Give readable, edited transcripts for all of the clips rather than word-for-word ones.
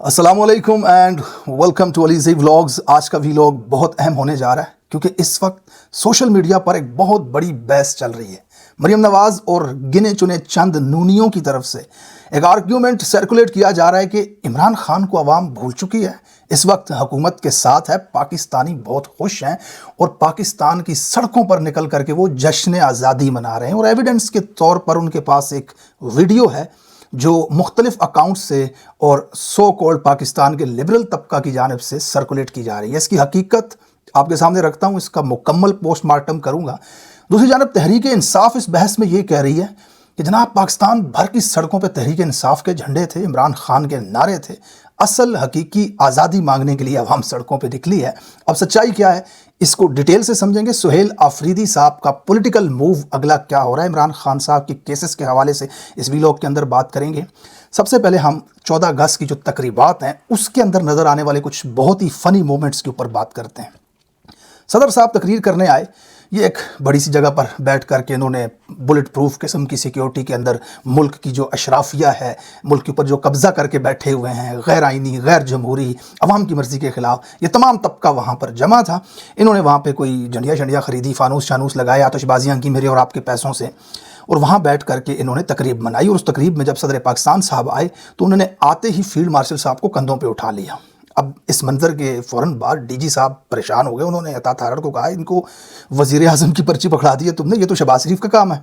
السلام علیکم and welcome to علیزی vlogs. آج کا ولاگ بہت اہم ہونے جا رہا ہے کیونکہ اس وقت سوشل میڈیا پر ایک بہت بڑی بحث چل رہی ہے۔ مریم نواز اور گنے چنے چند نونیوں کی طرف سے ایک آرگیومنٹ سرکولیٹ کیا جا رہا ہے کہ عمران خان کو عوام بھول چکی ہے، اس وقت حکومت کے ساتھ ہے، پاکستانی بہت خوش ہیں اور پاکستان کی سڑکوں پر نکل کر کے وہ جشن آزادی منا رہے ہیں، اور ایویڈنس کے طور پر ان کے پاس ایک ویڈیو ہے جو مختلف اکاؤنٹ سے اور سو کالڈ پاکستان کے لبرل طبقہ کی جانب سے سرکولیٹ کی جا رہی ہے۔ اس کی حقیقت آپ کے سامنے رکھتا ہوں، اس کا مکمل پوسٹ مارٹم کروں گا۔ دوسری جانب تحریک انصاف اس بحث میں یہ کہہ رہی ہے کہ جناب پاکستان بھر کی سڑکوں پہ تحریک انصاف کے جھنڈے تھے، عمران خان کے نعرے تھے، اصل حقیقی آزادی مانگنے کے لیے عوام سڑکوں پہ نکلی ہے۔ اب سچائی کیا ہے اس کو ڈیٹیل سے سمجھیں گے۔ سہیل آفریدی صاحب کا پولیٹیکل موو اگلا کیا ہو رہا ہے، عمران خان صاحب کے کیسز کے حوالے سے اس ویلاگ کے اندر بات کریں گے۔ سب سے پہلے ہم 14 اگست کی جو تقریبات ہیں اس کے اندر نظر آنے والے کچھ بہت ہی فنی مومنٹس کے اوپر بات کرتے ہیں۔ صدر صاحب تقریر کرنے آئے، یہ ایک بڑی سی جگہ پر بیٹھ کر کے انہوں نے بلٹ پروف قسم کی سیکیورٹی کے اندر ملک کی جو اشرافیہ ہے، ملک کے اوپر جو قبضہ کر کے بیٹھے ہوئے ہیں، غیر آئینی، غیر جمہوری، عوام کی مرضی کے خلاف، یہ تمام طبقہ وہاں پر جمع تھا۔ انہوں نے وہاں پہ کوئی جھنڈیاں شنڈیاں خریدی، فانوس شانوس لگائے، آتش بازیاں کی میرے اور آپ کے پیسوں سے، اور وہاں بیٹھ کر کے انہوں نے تقریب منائی۔ اور اس تقریب میں جب صدر پاکستان صاحب آئے تو انہوں نے آتے ہی فیلڈ مارشل صاحب کو کندھوں پہ اٹھا لیا۔ اب اس منظر کے فوراً بعد ڈی جی صاحب پریشان ہو گئے، انہوں نے عطا تھارڑ کو کہا ان کو وزیر اعظم کی پرچی پکڑا دی ہے تم نے، یہ تو شہباز شریف کا کام ہے۔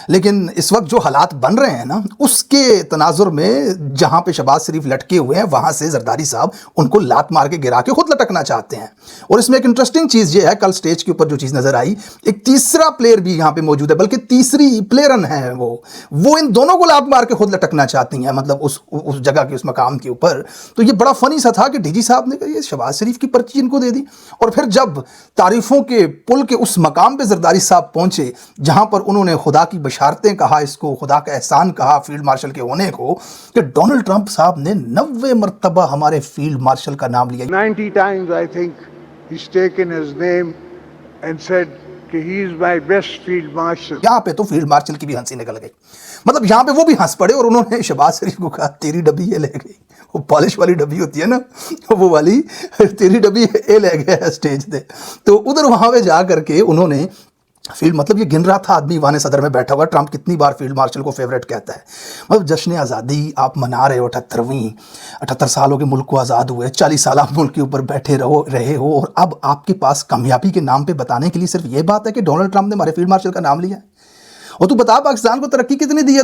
لیکن اس وقت جو حالات بن رہے ہیں نا، اس کے تناظر میں جہاں پہ شہباز شریف لٹکے ہوئے ہیں وہاں سے زرداری صاحب ان کو لات مار کے گرا کے خود لٹکنا چاہتے ہیں۔ اور اس میں ایک انٹرسٹنگ چیز یہ ہے، کل سٹیج کے اوپر جو چیز نظر آئی، ایک تیسرا پلیئر بھی یہاں پہ موجود ہے، بلکہ تیسری پلیئرن ہے وہ ان دونوں کو لات مار کے خود لٹکنا چاہتی ہیں، مطلب اس جگہ کے اس مقام کے اوپر۔ تو یہ بڑا فنی سا تھا کہ ڈی جی صاحب نے کہا یہ شہباز شریف کی پرچی ان کو دے دی۔ اور پھر جب تعریفوں کے پل کے اس مقام پہ زرداری صاحب پہنچے جہاں پر انہوں نے خدا کی بشارتیں کہا، اس کو خدا کا احسان کہا فیلڈ مارشل کے ہونے کو، کہ ڈونلڈ ٹرمپ صاحب نے 90 مرتبہ ہمارے فیلڈ مارشل کا نام لیا۔ 90 times I think he's taken his name and said کہ he is my best field marshal۔ یہاں پہ تو فیلڈ مارشل کی بھی ہنسی نکل گئی، مطلب یہاں پہ وہ بھی ہنس پڑے، اور انہوں نے شہباز شریف کو کہا تیری ڈبی یہ لے گئی، وہ پالش والی ڈبی ہوتی ہے نا، وہ والی تیری ڈبی یہ لے گیا اسٹیج پہ۔ تو ادھر وہاں پہ جا کر کے انہوں نے فیلڈ، مطلب یہ گن رہا تھا آدمی ایوان صدر میں بیٹھا ہوا، ٹرمپ کتنی بار فیلڈ مارشل کو فیوریٹ کہتا ہے، مطلب جشن آزادی آپ منا رہے ہو، 78 سال ہو کے ملک کو آزاد ہوئے، 40 سال آپ ملک کے اوپر بیٹھے رہے ہو، اور اب آپ کے پاس کامیابی کے نام پہ بتانے کے لیے صرف یہ بات ہے کہ ڈونلڈ ٹرمپ نے ہمارے فیلڈ مارشل کا نام لیا ہے۔ اور تو بتا پاکستان کو ترقی کتنی دی ہے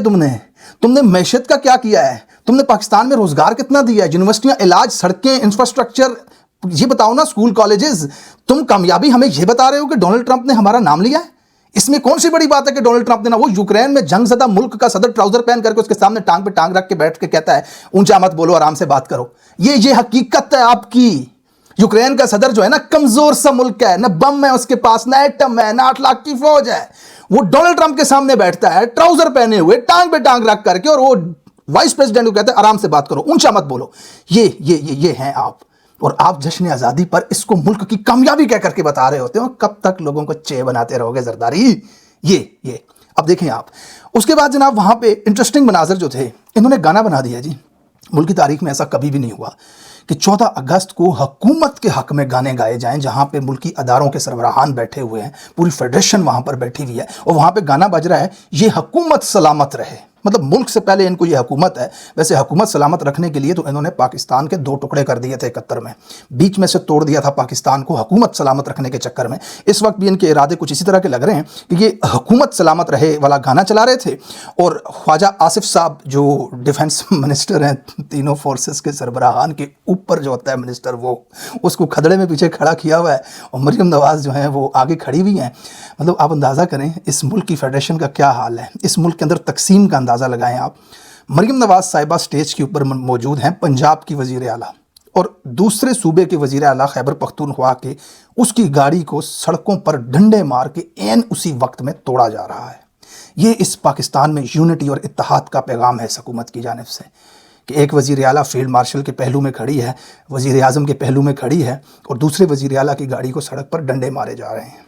تم نے معیشت کا کیا کیا ہے، تم نے پاکستان میں روزگار کتنا دیا ہے، یونیورسٹیاں، علاج، سڑکیں، انفراسٹرکچر، یہ بتاؤ نا، اسکول کالجز، تم کامیابی ہمیں یہ بتا رہے ہو کہ ڈونلڈ ٹرمپ نے ہمارا نام لیا ہے۔ اس میں کون سی بڑی بات ہے کہ ڈونلڈ ٹرمپ نے، نہ وہ یوکرین میں جنگ زدہ ملک کا صدر ٹراؤزر پہن کر کے اس کے سامنے ٹانگ پہ ٹانگ رکھ کے بیٹھ کے کہتا ہے اونچا مت بولو، آرام سے بات کرو۔ یہ حقیقت ہے آپ کی۔ یوکرین کا صدر جو ہے نا، کمزور سا ملک ہے، نہ بم ہے اس کے پاس، نہ ایٹم ہے، نہ 8 لاکھ کی فوج ہے، وہ ڈونلڈ ٹرمپ کے سامنے بیٹھتا ہے ٹراؤزر پہنے ہوئے، ٹانگ پہ ٹانگ رکھ کر کے، اور وہ وائس پریزیڈنٹ کو کہتا ہے آرام سے بات کرو، اونچا مت بولو۔ یہ ہیں آپ، اور آپ جشن آزادی پر اس کو ملک کی کامیابی کہہ کر کے بتا رہے ہوتے ہو۔ کب تک لوگوں کو چے بناتے رہو گے زرداری؟ یہ اب دیکھیں آپ، اس کے بعد جناب وہاں پہ انٹرسٹنگ مناظر جو تھے، انہوں نے گانا بنا دیا جی۔ ملک کی تاریخ میں ایسا کبھی بھی نہیں ہوا کہ 14 اگست کو حکومت کے حق میں گانے گائے جائیں، جہاں پہ ملکی اداروں کے سربراہان بیٹھے ہوئے ہیں، پوری فیڈریشن وہاں پر بیٹھی ہوئی ہے، اور وہاں پہ گانا بج رہا ہے یہ حکومت سلامت رہے۔ مطلب ملک سے پہلے ان کو یہ حکومت ہے۔ ویسے حکومت سلامت رکھنے کے لیے تو انہوں نے پاکستان کے 2 ٹکڑے کر دیے تھے 71 میں، بیچ میں سے توڑ دیا تھا پاکستان کو حکومت سلامت رکھنے کے چکر میں۔ اس وقت بھی ان کے ارادے کچھ اسی طرح کے لگ رہے ہیں کہ یہ حکومت سلامت رہے والا گانا چلا رہے تھے، اور خواجہ آصف صاحب جو ڈیفنس منسٹر ہیں، تینوں فورسز کے سربراہان کے اوپر جو ہوتا ہے منسٹر، وہ اس کو کھدڑے میں پیچھے کھڑا کیا ہوا ہے، اور مریم نواز جو ہیں وہ آگے کھڑی ہوئی ہیں۔ مطلب آپ اندازہ کریں اس ملک کی فیڈریشن کا کیا حال ہے، اس ملک کے اندر تقسیم کا اندازہ لگائیں آپ۔ مریم نواز صاحبہ سٹیج کے اوپر موجود ہیں، پنجاب کی وزیر اعلیٰ، اور دوسرے صوبے کے وزیر اعلیٰ خیبر پختونخوا کے، اس کی گاڑی کو سڑکوں پر ڈنڈے مار کے عین اسی وقت میں توڑا جا رہا ہے۔ یہ اس پاکستان میں یونٹی اور اتحاد کا پیغام ہے اس حکومت کی جانب سے، کہ ایک وزیر اعلیٰ فیلڈ مارشل کے پہلو میں کھڑی ہے، وزیر اعظم کے پہلو میں کھڑی ہے، اور دوسرے وزیر اعلیٰ کی گاڑی کو سڑک پر ڈنڈے مارے جا رہے ہیں۔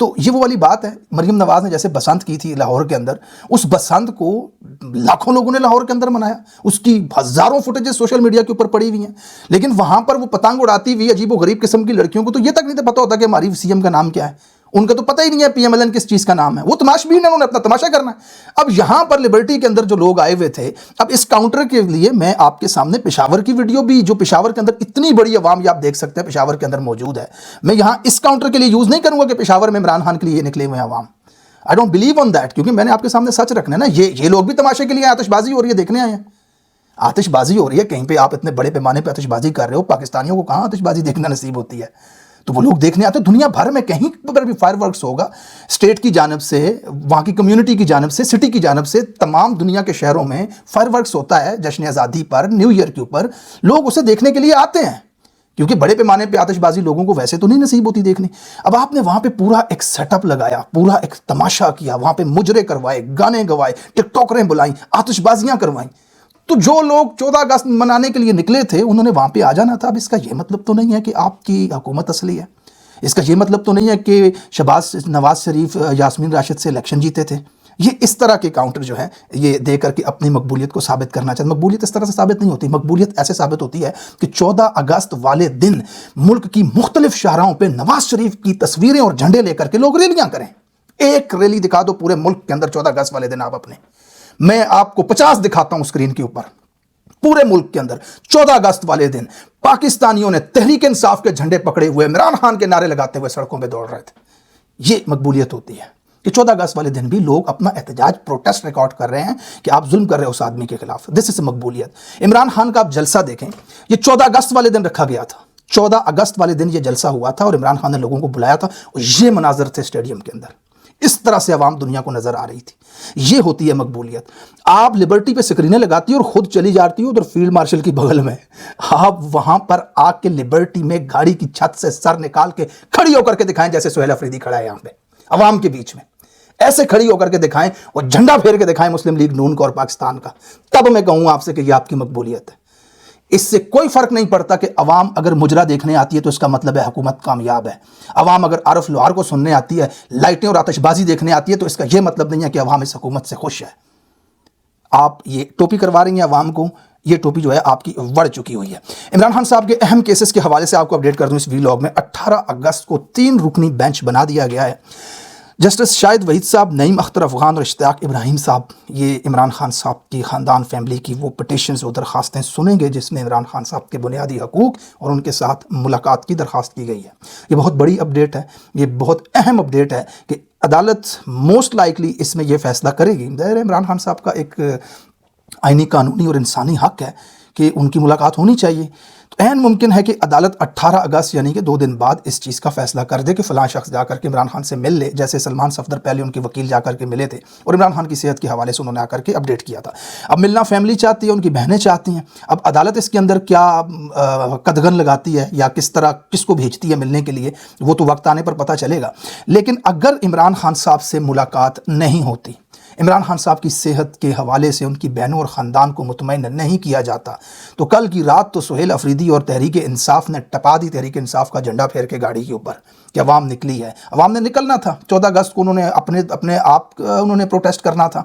تو یہ وہ والی بات ہے، مریم نواز نے جیسے بسنت کی تھی لاہور کے اندر، اس بسنت کو لاکھوں لوگوں نے لاہور کے اندر منایا، اس کی ہزاروں فوٹیجز سوشل میڈیا کے اوپر پڑی ہوئی ہیں، لیکن وہاں پر وہ پتنگ اڑاتی ہوئی عجیب و غریب قسم کی لڑکیوں کو تو یہ تک نہیں پتہ ہوتا کہ ہماری سی ایم کا نام کیا ہے، ان کا تو پتہ ہی نہیں ہے پی ایم ایل این کس چیز کا نام ہے، وہ تماشبین ہے، انہوں نے اپنا تماشا کرنا ہے۔ اب یہاں پر لبرٹی کے اندر جو لوگ آئے ہوئے تھے، اب اس کاؤنٹر کے لیے میں آپ کے سامنے پشاور کی ویڈیو بھی، جو پشاور کے اندر اتنی بڑی عوام یہ آپ دیکھ سکتے ہیں پشاور کے اندر موجود ہے، میں یہاں اس کاؤنٹر کے لیے یوز نہیں کروں گا کہ پشاور میں عمران خان کے لیے نکلے ہوئے ہیں عوام، I don't believe on that, کیونکہ میں نے آپ کے سامنے سچ رکھنا ہے نا، یہ لوگ بھی تماشے کے لیے آتش بازی ہو رہی ہے دیکھنے آئے ہیں، آتش بازی ہو رہی ہے، کہیں پہ آپ اتنے بڑے پیمانے پہ آتش بازی کر رہے ہو، پاکستانیوں کو کہاں آتش بازی دیکھنا نصیب ہوتی ہے، تو وہ لوگ دیکھنے آتے ہیں، دنیا بھر میں کہیں پر بھی فائر ورکس ہوگا، اسٹیٹ کی جانب سے، وہاں کی کمیونٹی کی جانب سے، سٹی کی جانب سے، تمام دنیا کے شہروں میں فائر ورکس ہوتا ہے جشن آزادی پر، نیو ایئر کے اوپر، لوگ اسے دیکھنے کے لیے آتے ہیں، کیونکہ بڑے پیمانے پہ آتش بازی لوگوں کو ویسے تو نہیں نصیب ہوتی دیکھنی۔ اب آپ نے وہاں پہ پورا ایک سیٹ اپ لگایا، پورا ایک تماشا کیا، وہاں پہ مجرے کروائے، گانے گوائے، ٹک ٹاکریں بلائیں، آتش بازیاں کروائیں، تو جو لوگ 14 اگست منانے کے لیے نکلے تھے انہوں نے وہاں پہ آ جانا تھا۔ اب اس کا یہ مطلب تو نہیں ہے کہ آپ کی حکومت اصلی ہے، اس کا یہ مطلب تو نہیں ہے کہ نواز شریف یاسمین راشد سے الیکشن جیتے تھے۔ یہ اس طرح کے کاؤنٹر جو ہے یہ دے کر کے اپنی مقبولیت کو ثابت کرنا چاہتے ہیں۔ مقبولیت اس طرح سے ثابت نہیں ہوتی، مقبولیت ایسے ثابت ہوتی ہے کہ 14 اگست والے دن ملک کی مختلف شاہراہوں پہ نواز شریف کی تصویریں اور جھنڈے لے کر کے لوگ ریلیاں کریں۔ ایک ریلی دکھا دو پورے ملک کے اندر 14 اگست والے دن آپ اپنے، میں آپ کو 50 دکھاتا ہوں اسکرین کے اوپر، پورے ملک کے اندر 14 اگست والے دن پاکستانیوں نے تحریک انصاف کے جھنڈے پکڑے ہوئے عمران خان کے نعرے لگاتے ہوئے سڑکوں پہ دوڑ رہے تھے۔ یہ مقبولیت ہوتی ہے کہ 14 اگست والے دن بھی لوگ اپنا احتجاج پروٹیسٹ ریکارڈ کر رہے ہیں کہ آپ ظلم کر رہے ہو اس آدمی کے خلاف، دس از مقبولیت۔ عمران خان کا آپ جلسہ دیکھیں، یہ 14 اگست والے دن رکھا گیا تھا، 14 اگست والے دن یہ جلسہ ہوا تھا اور عمران خان نے لوگوں کو بلایا تھا اور یہ مناظر تھے اسٹیڈیم کے اندر، اس طرح سے عوام دنیا کو نظر آ رہی تھی۔ یہ ہوتی ہے مقبولیت۔ آپ لبرٹی پہ سکرینیں لگاتی ہو اور خود چلی جاتی ہو ادھر فیلڈ مارشل کی بغل میں، آپ وہاں پر آ کے لبرٹی میں گاڑی کی چھت سے سر نکال کے کھڑی ہو کر کے دکھائیں، جیسے سہیل افریدی کھڑا ہے یہاں پہ عوام کے بیچ میں، ایسے کھڑی ہو کر کے دکھائیں اور جھنڈا پھیر کے دکھائیں مسلم لیگ نون کا اور پاکستان کا، تب میں کہوں آپ سے کہ یہ آپ کی مقبولیت ہے۔ اس سے کوئی فرق نہیں پڑتا کہ عوام اگر مجرا دیکھنے آتی ہے تو اس کا مطلب ہے حکومت کامیاب ہے، عوام اگر عارف لوہار کو سننے آتی ہے، لائٹیں اور آتش بازی دیکھنے آتی ہے تو اس کا یہ مطلب نہیں ہے کہ عوام اس حکومت سے خوش ہے۔ آپ یہ ٹوپی کروا رہی ہیں عوام کو، یہ ٹوپی جو ہے آپ کی وڑ چکی ہوئی ہے۔ عمران خان صاحب کے اہم کیسز کے حوالے سے آپ کو اپڈیٹ کر دوں اس ویلاگ میں، 18 اگست کو 3 رکنی بینچ بنا دیا گیا ہے۔ جسٹس شاہد وحید صاحب، نعیم اختر افغان اور اشتیاق ابراہیم صاحب یہ عمران خان صاحب کی خاندان فیملی کی وہ پٹیشنز و درخواستیں سنیں گے جس میں عمران خان صاحب کے بنیادی حقوق اور ان کے ساتھ ملاقات کی درخواست کی گئی ہے۔ یہ بہت بڑی اپڈیٹ ہے، یہ بہت اہم اپڈیٹ ہے کہ عدالت موسٹ لائکلی اس میں یہ فیصلہ کرے گی۔ عمران خان صاحب کا ایک آئینی قانونی اور انسانی حق ہے کہ ان کی ملاقات ہونی چاہیے، تو عین ممکن ہے کہ عدالت 18 اگست یعنی کہ 2 دن بعد اس چیز کا فیصلہ کر دے کہ فلاں شخص جا کر کے عمران خان سے مل لے، جیسے سلمان صفدر پہلے ان کے وکیل جا کر کے ملے تھے اور عمران خان کی صحت کے حوالے سے انہوں نے آ کر کے اپڈیٹ کیا تھا۔ اب ملنا فیملی چاہتی ہے، ان کی بہنیں چاہتی ہیں، اب عدالت اس کے اندر کیا قدغن لگاتی ہے یا کس طرح کس کو بھیجتی ہے ملنے کے لیے وہ تو وقت آنے پر پتہ چلے گا۔ لیکن اگر عمران خان صاحب سے ملاقات نہیں ہوتی، عمران خان صاحب کی صحت کے حوالے سے ان کی بہنوں اور خاندان کو مطمئن نہیں کیا جاتا تو کل کی رات تو سہیل افریدی اور تحریک انصاف نے ٹپا دی تحریک انصاف کا جھنڈا پھیر کے گاڑی کے اوپر کہ عوام نکلی ہے۔ عوام نے نکلنا تھا، 14 اگست کو انہوں نے اپنے آپ انہوں نے پروٹیسٹ کرنا تھا۔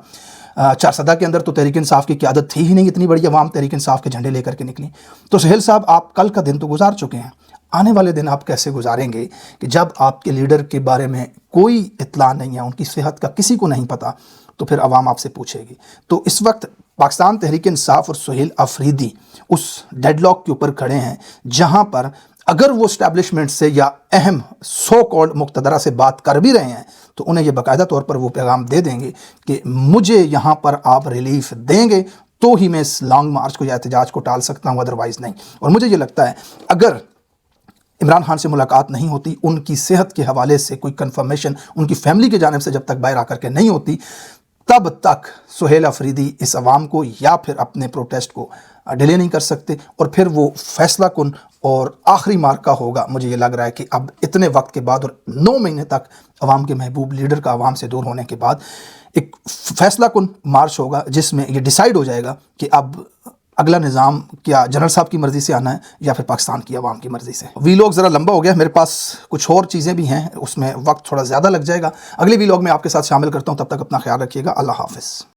چارسدہ کے اندر تو تحریک انصاف کی قیادت تھی ہی نہیں، اتنی بڑی عوام تحریک انصاف کے جھنڈے لے کر کے نکلی۔ تو سہیل صاحب آپ کل کا دن تو گزار چکے ہیں، آنے والے دن آپ کیسے گزاریں گے کہ جب آپ کے لیڈر کے بارے میں کوئی اطلاع نہیں ہے، ان کی صحت کا کسی کو نہیں پتہ، تو پھر عوام آپ سے پوچھے گی۔ تو اس وقت پاکستان تحریک انصاف اور سہیل افریدی اس ڈیڈ لاک کے اوپر کھڑے ہیں جہاں پر اگر وہ اسٹیبلشمنٹ سے یا اہم سو کالڈ مقتدرہ سے بات کر بھی رہے ہیں تو انہیں یہ باقاعدہ طور پر وہ پیغام دے دیں گے کہ مجھے یہاں پر آپ ریلیف دیں گے تو ہی میں اس لانگ مارچ کو یا احتجاج کو ٹال سکتا ہوں، ادروائز نہیں۔ اور مجھے یہ لگتا ہے اگر عمران خان سے ملاقات نہیں ہوتی، ان کی صحت کے حوالے سے کوئی کنفرمیشن ان کی فیملی کی جانب سے جب تک باہر آ کر کے نہیں ہوتی، تب تک سہیل افریدی اس عوام کو یا پھر اپنے پروٹیسٹ کو ڈیلے نہیں کر سکتے، اور پھر وہ فیصلہ کن اور آخری مارکہ ہوگا۔ مجھے یہ لگ رہا ہے کہ اب اتنے وقت کے بعد اور 9 مہینے تک عوام کے محبوب لیڈر کا عوام سے دور ہونے کے بعد ایک فیصلہ کن مارچ ہوگا جس میں یہ ڈیسائیڈ ہو جائے گا کہ اب اگلا نظام کیا جنرل صاحب کی مرضی سے آنا ہے یا پھر پاکستان کی عوام کی مرضی سے. ویلاگ ذرا لمبا ہو گیا, میرے پاس کچھ اور چیزیں بھی ہیں, اس میں وقت تھوڑا زیادہ لگ جائے گا. اگلے ویلاگ میں آپ کے ساتھ شامل کرتا ہوں, تب تک اپنا خیال رکھیے گا. اللہ حافظ.